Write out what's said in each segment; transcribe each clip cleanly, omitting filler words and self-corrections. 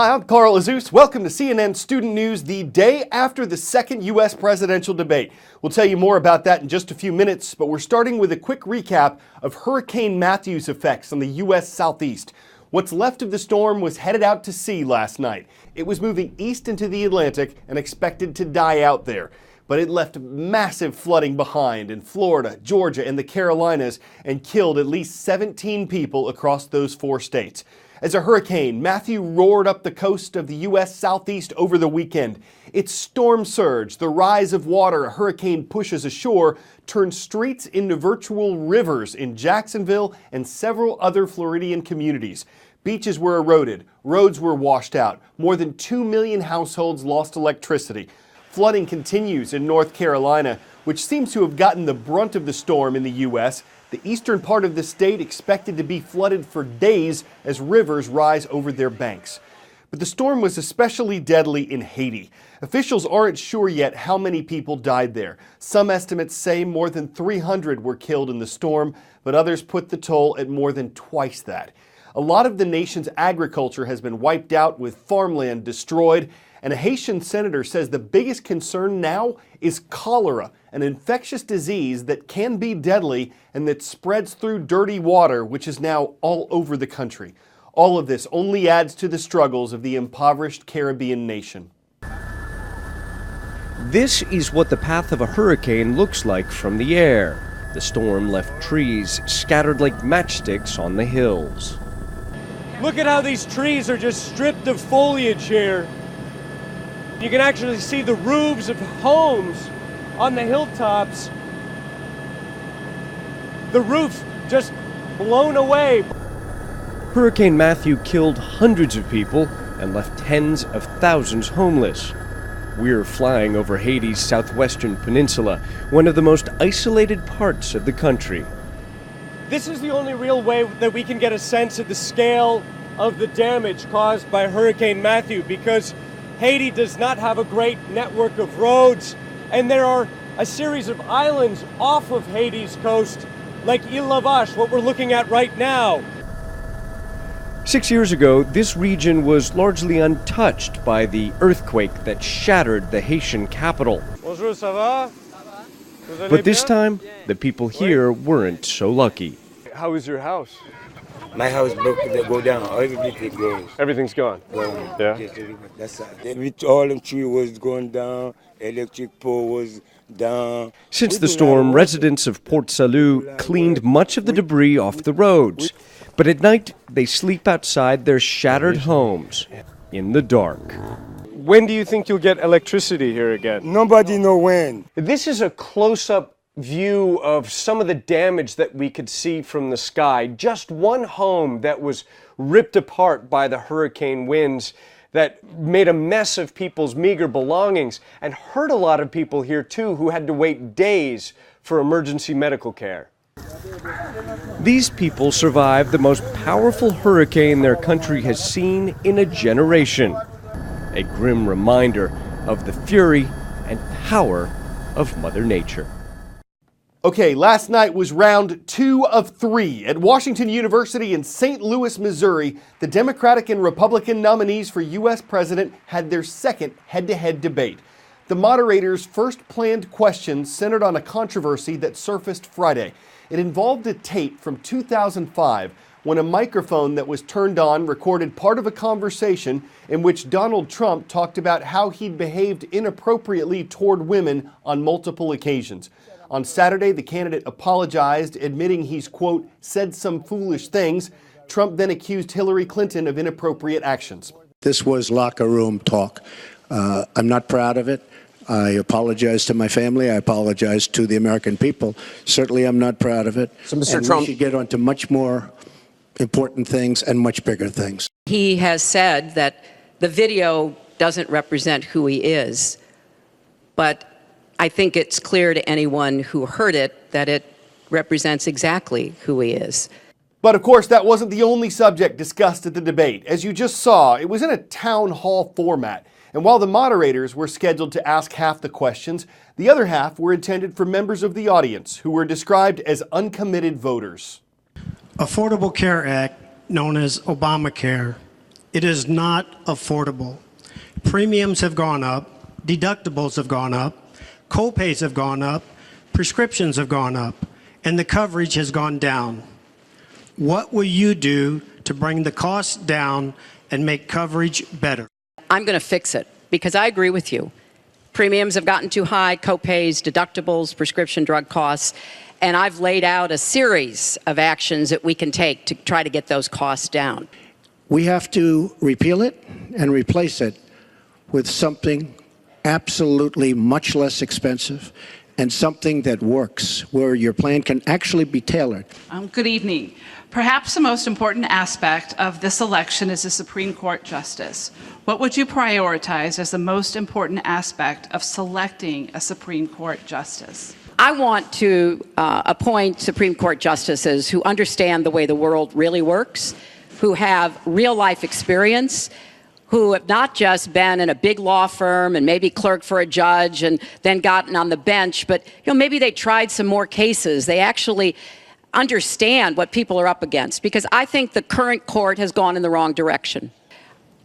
Hi, I'm Carl Azus. Welcome to CNN Student News the day after the second U.S. presidential debate. We'll tell you more about that in just a few minutes, but we're starting with a quick recap of Hurricane Matthew's effects on the U.S. Southeast. What's left of the storm was headed out to sea last night. It was moving east into the Atlantic and expected to die out there. But it left massive flooding behind in Florida, Georgia, and the Carolinas and killed at least 17 people across those four states. As a hurricane, Matthew roared up the coast of the U.S. Southeast over the weekend. Its storm surge, the rise of water a hurricane pushes ashore, turned streets into virtual rivers in Jacksonville and several other Floridian communities. Beaches were eroded, roads were washed out, more than 2 million households lost electricity. Flooding continues in North Carolina, which seems to have gotten the brunt of the storm in the U.S. The eastern part of the state expected to be flooded for days as rivers rise over their banks. But the storm was especially deadly in Haiti. Officials aren't sure yet how many people died there. Some estimates say more than 300 were killed in the storm, but others put the toll at more than twice that. A lot of the nation's agriculture has been wiped out with farmland destroyed, and a Haitian senator says the biggest concern now is cholera, an infectious disease that can be deadly and that spreads through dirty water, which is now all over the country. All of this only adds to the struggles of the impoverished Caribbean nation. This is what the path of a hurricane looks like from the air. The storm left trees scattered like matchsticks on the hills. Look at how these trees are just stripped of foliage here. You can actually see the roofs of homes on the hilltops. The roof just blown away. Hurricane Matthew killed hundreds of people and left tens of thousands homeless. We're flying over Haiti's southwestern peninsula, one of the most isolated parts of the country. This is the only real way that we can get a sense of the scale of the damage caused by Hurricane Matthew, because Haiti does not have a great network of roads, and there are a series of islands off of Haiti's coast, like Ile La Vache, what we're looking at right now. 6 years ago, this region was largely untouched by the earthquake that shattered the Haitian capital. Bonjour, ça va? But this time, the people here weren't so lucky. How is your house? My house broke, they go down, everything goes. Everything's gone. Yeah. That's all the tree was going down, electric pole was down. Since the storm, residents of Port Salut cleaned much of the debris off the roads. But at night, they sleep outside their shattered homes in the dark. When do you think you'll get electricity here again? Nobody know when. This is a close-up view of some of the damage that we could see from the sky. Just one home that was ripped apart by the hurricane winds that made a mess of people's meager belongings and hurt a lot of people here too who had to wait days for emergency medical care. These people survived the most powerful hurricane their country has seen in a generation. A grim reminder of the fury and power of Mother Nature. Okay, last night was round 2 of 3. At Washington University in St. Louis, Missouri, the Democratic and Republican nominees for U.S. president had their second head-to-head debate. The moderators' first planned questions centered on a controversy that surfaced Friday. It involved a tape from 2005 when a microphone that was turned on recorded part of a conversation in which Donald Trump talked about how he'd behaved inappropriately toward women on multiple occasions. On Saturday, the candidate apologized, admitting he's, quote, said some foolish things. Trump then accused Hillary Clinton of inappropriate actions. This was locker room talk. I'm not proud of it. I apologize to my family. I apologize to the American people. Certainly, I'm not proud of it. So, Mr. And Trump, we should get on to much more important things and much bigger things. He has said that the video doesn't represent who he is, but I think it's clear to anyone who heard it that it represents exactly who he is. But of course, that wasn't the only subject discussed at the debate. As you just saw, it was in a town hall format. And while the moderators were scheduled to ask half the questions, the other half were intended for members of the audience who were described as uncommitted voters. Affordable Care Act, known as Obamacare, It is not affordable. Premiums have gone up, deductibles have gone up, co-pays have gone up, prescriptions have gone up, and the coverage has gone down. What will you do to bring the costs down and make coverage better? I'm going to fix it because I agree with you. Premiums have gotten too high, co-pays, deductibles, prescription drug costs, and I've laid out a series of actions that we can take to try to get those costs down. We have to repeal it and replace it with something absolutely much less expensive and something that works, where your plan can actually be tailored. Good evening. Perhaps the most important aspect of this election is the Supreme Court justice. What would you prioritize as the most important aspect of selecting a Supreme Court justice? I want to appoint Supreme Court justices who understand the way the world really works, who have real-life experience, who have not just been in a big law firm and maybe clerked for a judge and then gotten on the bench, but maybe they tried some more cases. They actually understand what people are up against, because I think the current court has gone in the wrong direction.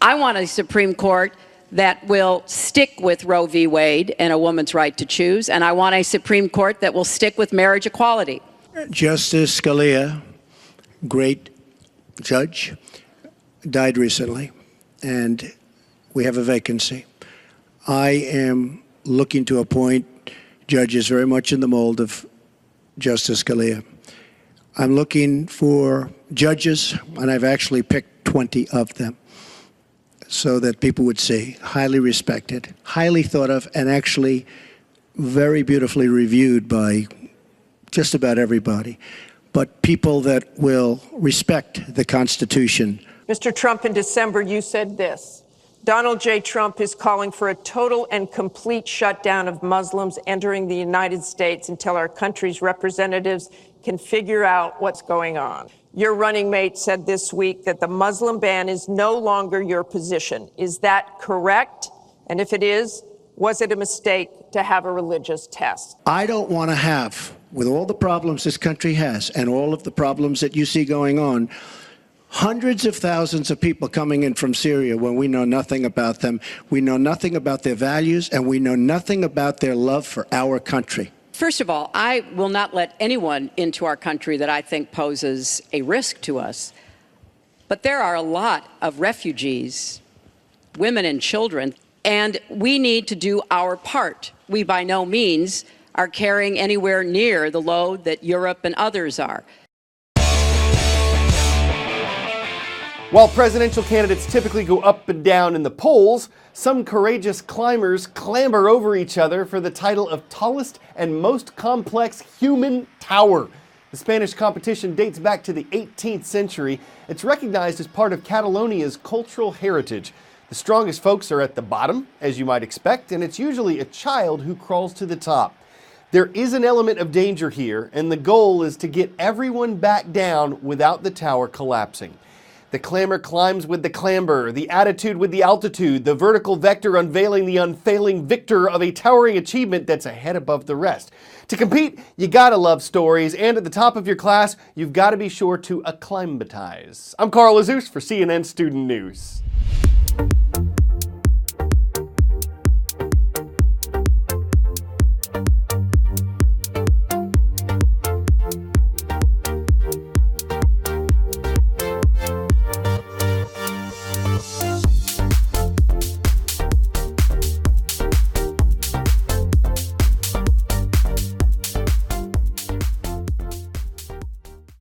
I want a Supreme Court that will stick with Roe v. Wade and a woman's right to choose, and I want a Supreme Court that will stick with marriage equality. Justice Scalia, great judge, died recently, and we have a vacancy. I am looking to appoint judges very much in the mold of Justice Scalia. I'm looking for judges, and I've actually picked 20 of them, so that people would see highly respected, highly thought of, and actually very beautifully reviewed by just about everybody, but people that will respect the Constitution. Mr. Trump, in December, you said this: Donald J. Trump is calling for a total and complete shutdown of Muslims entering the United States until our country's representatives can figure out what's going on. Your running mate said this week that the Muslim ban is no longer your position. Is that correct? And if it is, was it a mistake to have a religious test? I don't want to have, with all the problems this country has and all of the problems that you see going on, hundreds of thousands of people coming in from Syria when we know nothing about them, we know nothing about their values, and we know nothing about their love for our country. First of all, I will not let anyone into our country that I think poses a risk to us. But there are a lot of refugees, women and children, and we need to do our part. We by no means are carrying anywhere near the load that Europe and others are. While presidential candidates typically go up and down in the polls, some courageous climbers clamber over each other for the title of tallest and most complex human tower. The Spanish competition dates back to the 18th century. It's recognized as part of Catalonia's cultural heritage. The strongest folks are at the bottom, as you might expect, and it's usually a child who crawls to the top. There is an element of danger here, and the goal is to get everyone back down without the tower collapsing. The clamor climbs with the clamber, the attitude with the altitude, the vertical vector unveiling the unfailing victor of a towering achievement that's a head above the rest. To compete, you gotta love stories, and at the top of your class, you've gotta be sure to acclimatize. I'm Carl Azus for CNN Student News.